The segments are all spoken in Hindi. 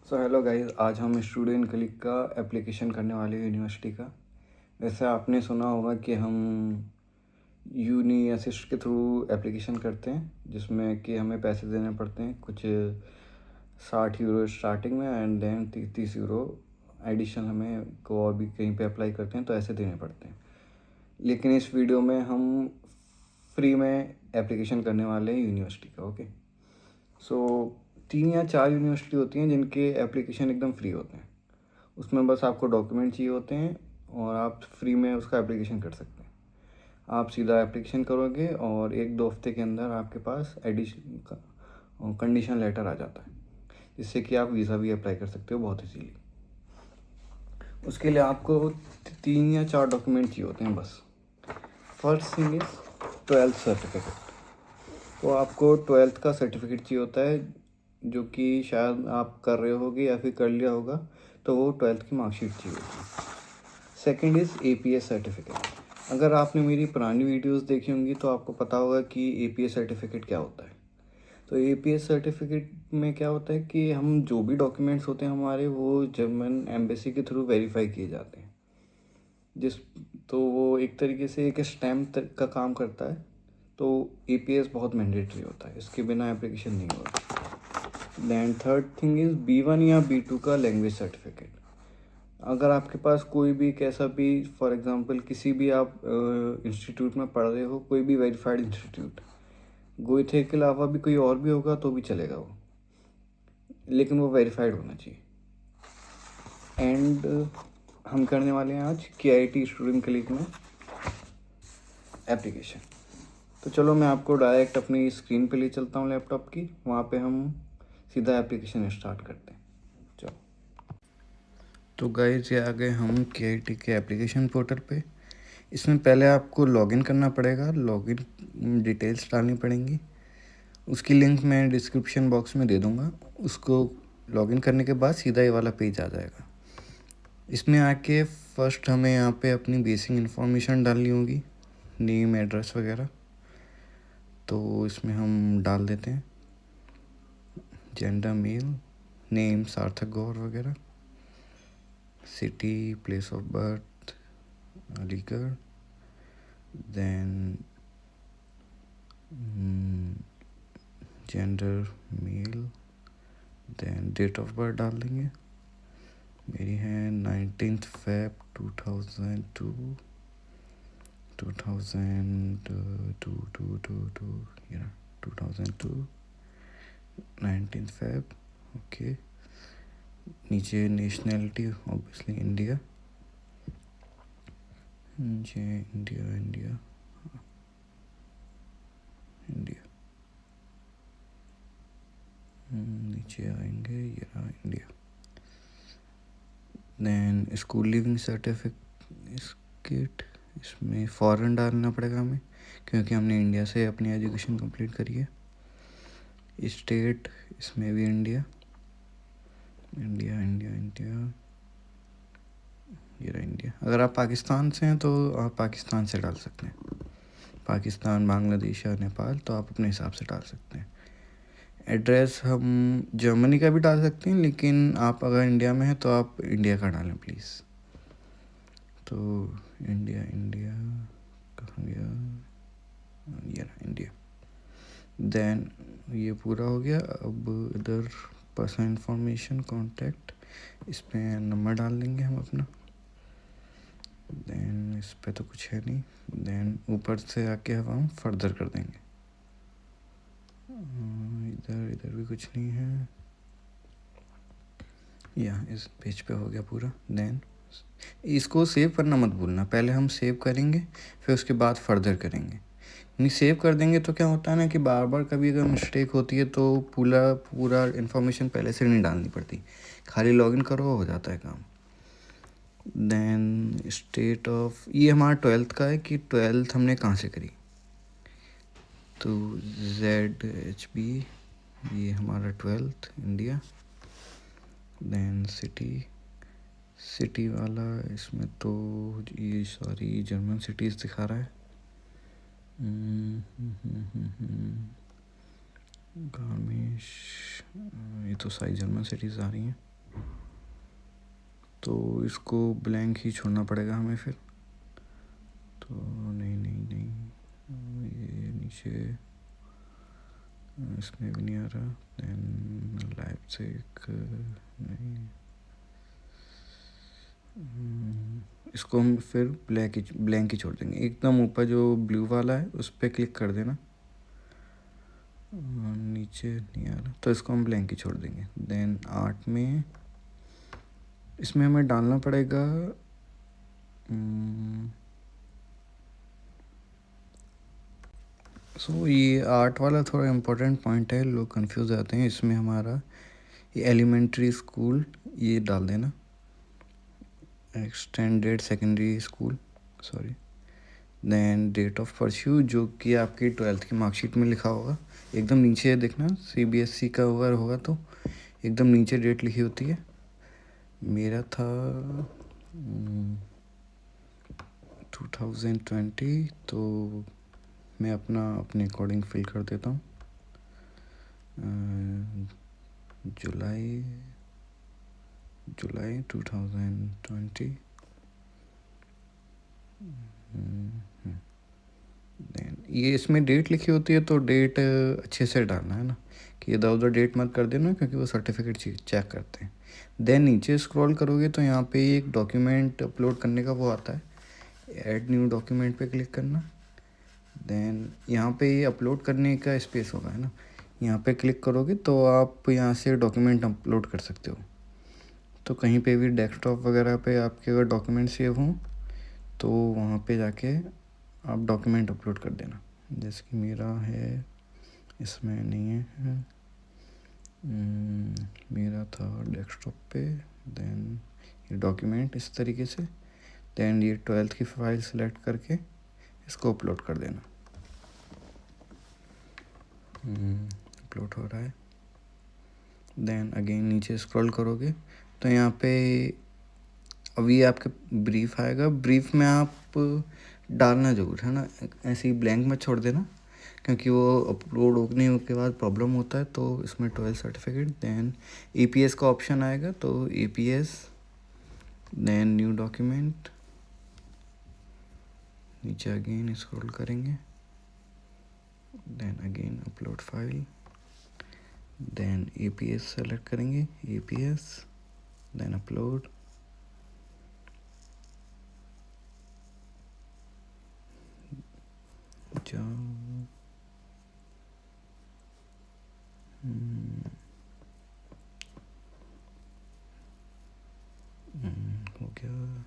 सो हेलो गाइस, आज हम स्टूडेंट क्लिक का एप्लीकेशन करने वाले हैं यूनिवर्सिटी का। वैसे आपने सुना होगा कि हम यूनी असिस्ट के थ्रू एप्लीकेशन करते हैं, जिसमें कि हमें पैसे देने पड़ते हैं कुछ 60 यूरो स्टार्टिंग में, एंड देन 30 यूरो एडिशन हमें को और भी कहीं पे अप्लाई करते हैं तो ऐसे देने पड़ते हैं। लेकिन इस वीडियो में हम फ्री में एप्लीकेशन करने वाले हैं यूनिवर्सिटी का। ओके, सो 3 या 4 यूनिवर्सिटी होती हैं जिनके एप्लीकेशन एकदम फ्री होते हैं। उसमें बस आपको डॉक्यूमेंट चाहिए होते हैं और आप फ्री में उसका एप्लीकेशन कर सकते हैं। आप सीधा एप्लीकेशन करोगे और 1-2 हफ्ते के अंदर आपके पास एडिशन का कंडीशन लेटर आ जाता है, जिससे कि आप वीज़ा भी अप्लाई कर सकते हो बहुत इजीली। उसके लिए आपको 3 या 4 डॉक्यूमेंट चाहिए होते हैं बस। First thing is 12th certificate. तो आपको 12th का सर्टिफिकेट चाहिए होता है, जो कि शायद आप कर रहे होगे या फिर कर लिया होगा, तो वो 12th की मार्कशीट चाहिए होती है। Second is APS certificate. अगर आपने मेरी पुरानी वीडियोस देखी होंगी तो आपको पता होगा कि APS सर्टिफिकेट क्या होता है। तो APS सर्टिफिकेट में क्या होता है कि हम जो भी डॉक्यूमेंट्स होते हैं हमारे, वो जर्मन एम्बेसी के थ्रू वेरीफाई किए जाते हैं। जिस तो वो एक तरीके से एक स्टैम्प का काम करता है। तो APS बहुत मैंडेटरी होता है, इसके बिना एप्लीकेशन नहीं होगा। Then third thing is B1 या B2 का लैंग्वेज सर्टिफिकेट। अगर आपके पास कोई भी कैसा भी, फॉर एग्जांपल किसी भी आप इंस्टीट्यूट में पढ़ रहे हो, कोई भी वेरीफाइड इंस्टीट्यूट, गोइथे के अलावा भी कोई और भी होगा तो भी चलेगा वो, लेकिन वो वेरीफाइड होना चाहिए। एंड हम करने वाले हैं आज KIT स्टूडेंट क्लिक में एप्लीकेशन। तो चलो मैं आपको डायरेक्ट अपनी स्क्रीन पे ले चलता हूँ लैपटॉप की, वहाँ पे हम सीधा एप्लीकेशन स्टार्ट करते हैं। चलो, तो गाइस ये आ गए हम KIT के एप्लीकेशन पोर्टल पे। इसमें पहले आपको लॉगिन करना पड़ेगा, लॉगिन डिटेल्स डालनी पड़ेंगी। उसकी लिंक मैं डिस्क्रिप्शन बॉक्स में दे दूँगा। उसको लॉगिन करने के बाद सीधा ये वाला पेज आ जाएगा। इसमें आके फर्स्ट हमें यहाँ पे अपनी बेसिक इन्फॉर्मेशन डालनी होगी, नेम, एड्रेस वगैरह। तो इसमें हम डाल देते हैं gender male, name Sarthak Gaur वगैरह, city, place of birth Aligarh, then gender male, then date of birth डाल देंगे। मेरी है 19 Feb 2002 19 Feb। ओके, नीचे नेशनैलिटी ऑब्वियसली इंडिया, नीचे इंडिया इंडिया इंडिया, नीचे आएंगे ये रहा India. Then school leaving certificate, इसमें फ़ॉरेन डालना पड़ेगा हमें, क्योंकि हमने इंडिया से अपनी एजुकेशन कंप्लीट करी है। स्टेट, इसमें भी इंडिया इंडिया इंडिया इंडिया, ये रहा इंडिया। अगर आप पाकिस्तान से हैं तो आप पाकिस्तान से डाल सकते हैं, पाकिस्तान, बांग्लादेश या नेपाल, तो आप अपने हिसाब से डाल सकते हैं। एड्रेस हम जर्मनी का भी डाल सकते हैं, लेकिन आप अगर इंडिया में हैं तो आप इंडिया का डालें प्लीज़। तो इंडिया इंडिया कहाँ गया, ये रहा इंडिया। देन ये पूरा हो गया। अब इधर पर्सनल इंफॉर्मेशन, कॉन्टैक्ट, इस पर नंबर डाल देंगे हम अपना। देन इस पर तो कुछ है नहीं। देन ऊपर से आके हम फर्दर कर देंगे। इधर इधर भी कुछ नहीं है, या इस पेज पे हो गया पूरा। देन इसको सेव करना मत भूलना, पहले हम सेव करेंगे फिर उसके बाद फर्दर करेंगे। नहीं, सेव कर देंगे तो क्या होता है ना कि बार बार कभी अगर मिस्टेक होती है तो पूरा इन्फॉर्मेशन पहले से नहीं डालनी पड़ती, खाली लॉगिन करो हो जाता है काम। देन स्टेट ऑफ, ये हमारा 12th का है कि 12th हमने कहाँ से करी। तो ZHB, ये हमारा 12th इंडिया। देन सिटी वाला, इसमें तो ये सारी जर्मन सिटीज़ दिखा रहा है। गार्मिश, ये तो सारी जर्मन सिटीज़ आ रही हैं। तो इसको ब्लैंक ही छोड़ना पड़ेगा हमें फिर। तो नहीं नहीं नहीं, ये नीचे इसमें भी नहीं आ रहा। देन लाइप्जिग नहीं, इसको हम फिर ब्लैंक ही छोड़ देंगे। एकदम ऊपर जो ब्लू वाला है उस पर क्लिक कर देना, नीचे नहीं आ रहा तो इसको हम ब्लैंक ही छोड़ देंगे। देन आर्ट में इसमें हमें डालना पड़ेगा ये आर्ट वाला थोड़ा इम्पोर्टेंट पॉइंट है, लोग कंफ्यूज आते हैं। इसमें हमारा ये एलिमेंट्री स्कूल ये डाल देना, extended secondary school sorry. Then date of pursue जो कि आपकी 12th की मार्कशीट में लिखा होगा, एकदम नीचे देखना, CBSE का होगा तो एकदम नीचे डेट लिखी होती है। मेरा था 2020, तो मैं अपने अकॉर्डिंग फिल कर देता हूँ। जुलाई 2020। देन ये इसमें डेट लिखी होती है तो डेट अच्छे से डालना है ना, कि इधर उधर डेट मत कर देना, क्योंकि वो सर्टिफिकेट चेक करते हैं। देन नीचे स्क्रॉल करोगे तो यहाँ पे एक डॉक्यूमेंट अपलोड करने का वो आता है, ऐड न्यू डॉक्यूमेंट पे क्लिक करना। देन यहाँ पे ये अपलोड करने का स्पेस होगा है ना, यहाँ पे क्लिक करोगे तो आप यहाँ से डॉक्यूमेंट अपलोड कर सकते हो। तो कहीं पे भी डेस्कटॉप वगैरह पे आपके अगर डॉक्यूमेंट सेव हों तो वहाँ पे जाके आप डॉक्यूमेंट अपलोड कर देना। जैसे कि मेरा है, इसमें नहीं है, मेरा था डेस्कटॉप पे। देन ये डॉक्यूमेंट इस तरीके से, देन ये 12th की फ़ाइल सेलेक्ट करके इसको अपलोड कर देना। अपलोड हो रहा है। देन अगेन नीचे स्क्रॉल करोगे तो यहाँ पे अभी आपके ब्रीफ आएगा। ब्रीफ में आप डालना ज़रूर है ना, ऐसे ही ब्लैंक मत छोड़ देना, क्योंकि वो अपलोड होने के बाद प्रॉब्लम होता है। तो इसमें 12th सर्टिफिकेट, देन EPS का ऑप्शन आएगा तो EPS, देन न्यू डॉक्यूमेंट, नीचे अगेन स्क्रॉल करेंगे, then again upload file, then EPS select करेंगे, EPS, देन अपलोड। हो गया,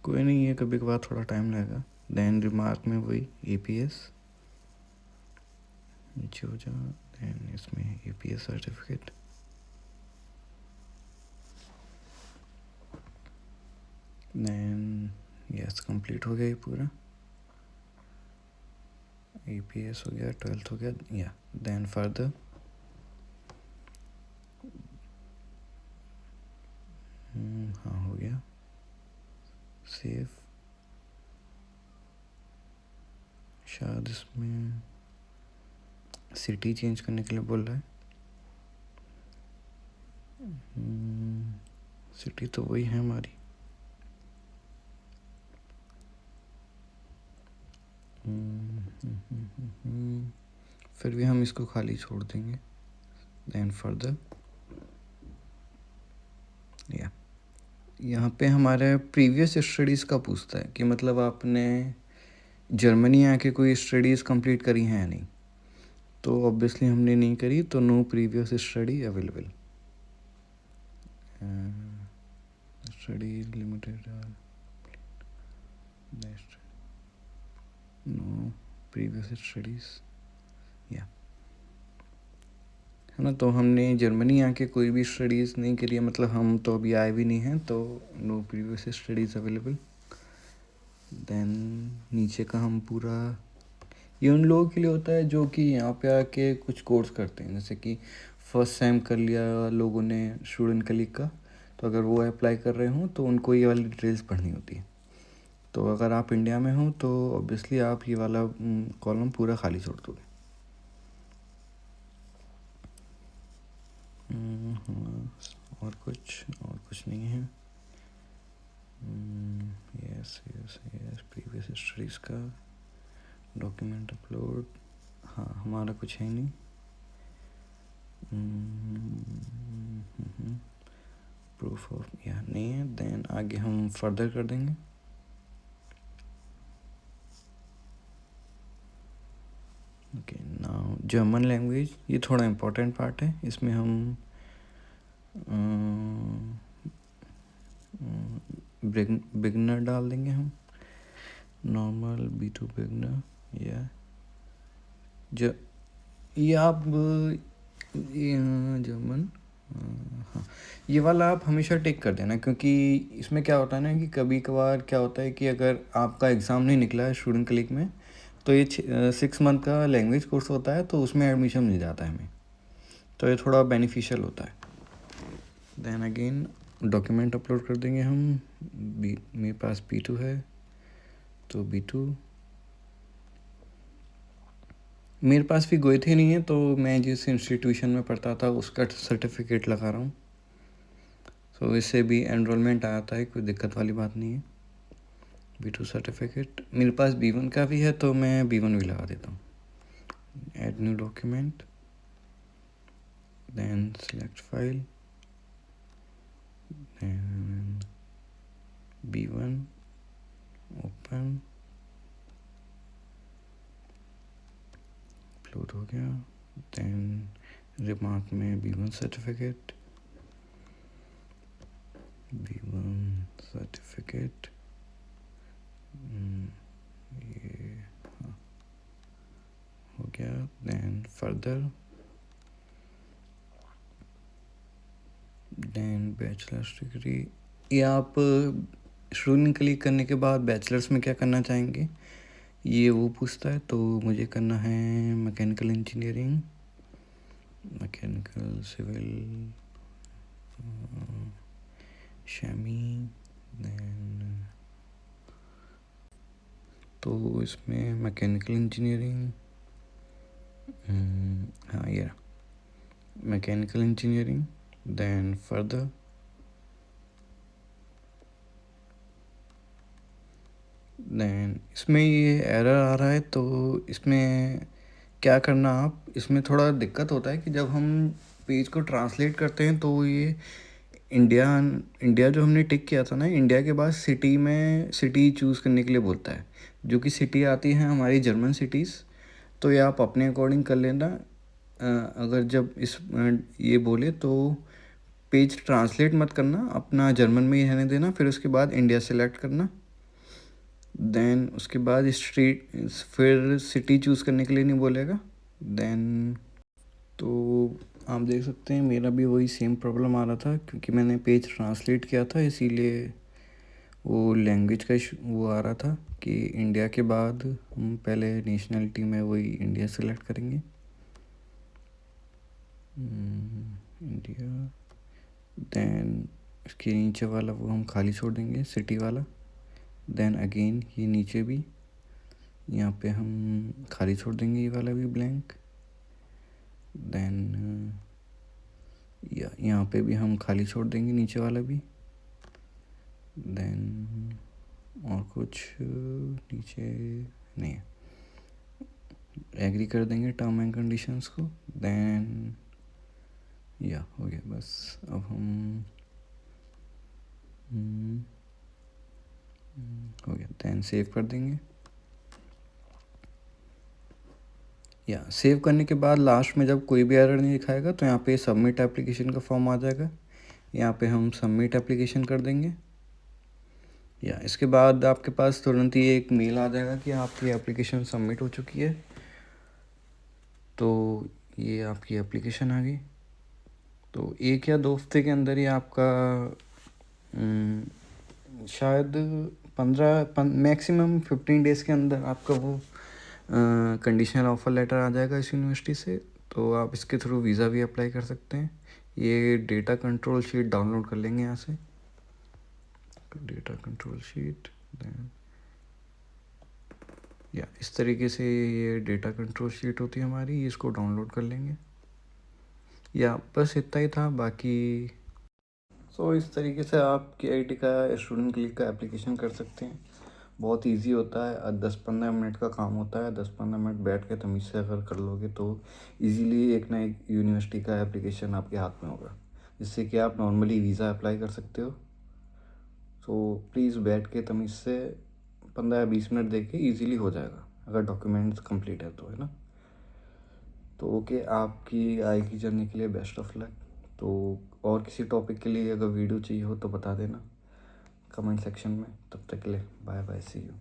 कोई नहीं है, कभी कभार थोड़ा टाइम लगेगा। देन रिमार्क में वही EPS नीचे हो जा, देन इसमें EPS certificate, then yes complete हो गया ये पूरा। EPS हो गया, 12th हो गया, या देन फर्दर हाँ हो गया, सेव। शायद इसमें सिटी चेंज करने के लिए बोल रहा है। सिटी तो वही है हमारी। फिर भी हम इसको खाली छोड़ देंगे। देन फर्दर या यहाँ पे हमारे प्रीवियस स्टडीज़ का पूछता है कि मतलब आपने जर्मनी आके कोई स्टडीज़ कंप्लीट करी हैं या नहीं। तो ऑब्वियसली हमने नहीं करी, तो no previous study available, study limited, no previous studies या है ना। तो हमने जर्मनी आके कोई भी स्टडीज़ नहीं करी है, मतलब हम तो अभी आए भी नहीं हैं, तो no previous studies available. Then नीचे का हम पूरा, ये उन लोगों के लिए होता है जो कि यहाँ पे आके कुछ कोर्स करते हैं, जैसे कि फर्स्ट सेम कर लिया लोगों ने स्टूडेंट कलीग का, तो अगर वो अप्लाई कर रहे हों तो उनको ये वाली डिटेल्स पढ़नी होती है। तो अगर आप इंडिया में हो तो ऑब्वियसली आप ये वाला कॉलम पूरा खाली छोड़ दोगे। और कुछ नहीं है। Yes yes yes, previous histories का डॉक्यूमेंट अपलोड, हाँ हमारा कुछ है नहीं। प्रूफ ऑफ यह नहीं है। देन आगे हम फर्दर कर देंगे। ओके, नाउ जर्मन लैंग्वेज, ये थोड़ा इम्पोर्टेंट पार्ट है। इसमें हम बिगनर डाल देंगे हम, नॉर्मल B2 बिगनर। या जो ये आप जर्मन, हाँ ये वाला आप हमेशा टिक कर देना, क्योंकि इसमें क्या होता है ना कि कभी कभार क्या होता है कि अगर आपका एग्ज़ाम नहीं निकला है स्टूडेंट क्लिक में, तो ये 6 मंथ का लैंग्वेज कोर्स होता है, तो उसमें एडमिशन मिल जाता है हमें, तो ये थोड़ा बेनिफिशियल होता है। देन अगेन डॉक्यूमेंट अपलोड कर देंगे हम। मेरे पास B2 है, तो B2। मेरे पास भी गोएथे नहीं है, तो मैं जिस इंस्टीट्यूशन में पढ़ता था उसका सर्टिफिकेट लगा रहा हूँ, तो इससे भी एनरोलमेंट आता है, कोई दिक्कत वाली बात नहीं है। B2 सर्टिफिकेट मेरे पास B1 का भी है, तो मैं B1 भी लगा देता हूँ। Add new document, then select file, then B1 open, upload हो गया। देन रिमार्क में B1 सर्टिफिकेट, ये हाँ हो गया। Then further, then bachelor's degree. ये आप स्टूडेंट क्लिक करने के बाद बैचलर्स में क्या करना चाहेंगे ये वो पूछता है, तो मुझे करना है मैकेनिकल इंजीनियरिंग, मैकेनिकल सिविल शमी। देन तो इसमें मैकेनिकल इंजीनियरिंग, हाँ ये mechanical engineering. Then further, then इसमें ये एरर आ रहा है, तो इसमें क्या करना, आप इसमें थोड़ा दिक्कत होता है कि जब हम पेज को ट्रांसलेट करते हैं, तो ये इंडिया इंडिया जो हमने टिक किया था ना, इंडिया के बाद सिटी में सिटी चूज़ करने के लिए बोलता है, जो कि सिटी आती है हमारी जर्मन सिटीज़। तो ये आप अपने अकॉर्डिंग कर लेना। अगर जब ये बोले तो पेज ट्रांसलेट मत करना, अपना जर्मन में ही रहने देना, फिर उसके बाद इंडिया सेलेक्ट करना। देन उसके बाद स्ट्रीट, फिर सिटी चूज़ करने के लिए नहीं बोलेगा। देन तो आप देख सकते हैं मेरा भी वही सेम प्रॉब्लम आ रहा था, क्योंकि मैंने पेज ट्रांसलेट किया था, इसीलिए वो लैंग्वेज का वो आ रहा था कि इंडिया के बाद हम पहले नेशनलिटी में वही इंडिया सेलेक्ट करेंगे। इंडिया। देन इसके नीचे वाला वो हम खाली छोड़ देंगे, सिटी वाला। देन अगेन ये नीचे भी यहाँ पे हम खाली छोड़ देंगे, ये वाला भी ब्लैंक। देन यहाँ पे भी हम खाली छोड़ देंगे, नीचे वाला भी। देन और कुछ नीचे नहीं, एग्री कर देंगे टर्म एंड कंडीशंस को। देन या हो गया बस। अब हम हो गया, देन सेव कर देंगे। या सेव करने के बाद लास्ट में जब कोई भी एरर नहीं दिखाएगा, तो यहाँ पे सबमिट एप्लीकेशन का फॉर्म आ जाएगा, यहाँ पे हम सबमिट एप्लीकेशन कर देंगे। या इसके बाद आपके पास तुरंत ही एक मेल आ जाएगा कि आपकी एप्लीकेशन सबमिट हो चुकी है। तो ये आपकी एप्लीकेशन आ गई। तो 1 या 2 हफ्ते के अंदर ही आपका शायद 15 मैक्सिमम 15 डेज़ के अंदर आपका वो कंडीशनल ऑफ़र लेटर आ जाएगा इस यूनिवर्सिटी से। तो आप इसके थ्रू वीज़ा भी अप्लाई कर सकते हैं। ये डेटा कंट्रोल शीट डाउनलोड कर लेंगे यहाँ से, डेटा कंट्रोल शीट। या इस तरीके से ये डेटा कंट्रोल शीट होती है हमारी, इसको डाउनलोड कर लेंगे। या बस इतना ही था, बाकी सो इस तरीके से आप KIT का स्टूडेंट क्लिक का एप्लीकेशन कर सकते हैं। बहुत इजी होता है, 10-15 मिनट का काम होता है। 10-15 मिनट बैठ के तमीज़ से अगर कर लोगे तो इजीली एक ना एक यूनिवर्सिटी का एप्लीकेशन आपके हाथ में होगा, जिससे कि आप नॉर्मली वीज़ा अप्लाई कर सकते हो। सो प्लीज़ बैठ के तमीज़ से 15 या 20 मिनट देख के ईज़िली हो जाएगा, अगर डॉक्यूमेंट्स कंप्लीट है तो, है ना। तो ओके, आपकी आगे की जर्नी के लिए बेस्ट ऑफ लक। तो और किसी टॉपिक के लिए अगर वीडियो चाहिए हो तो बता देना कमेंट सेक्शन में। तब तक के लिए बाय बाय, सी यू।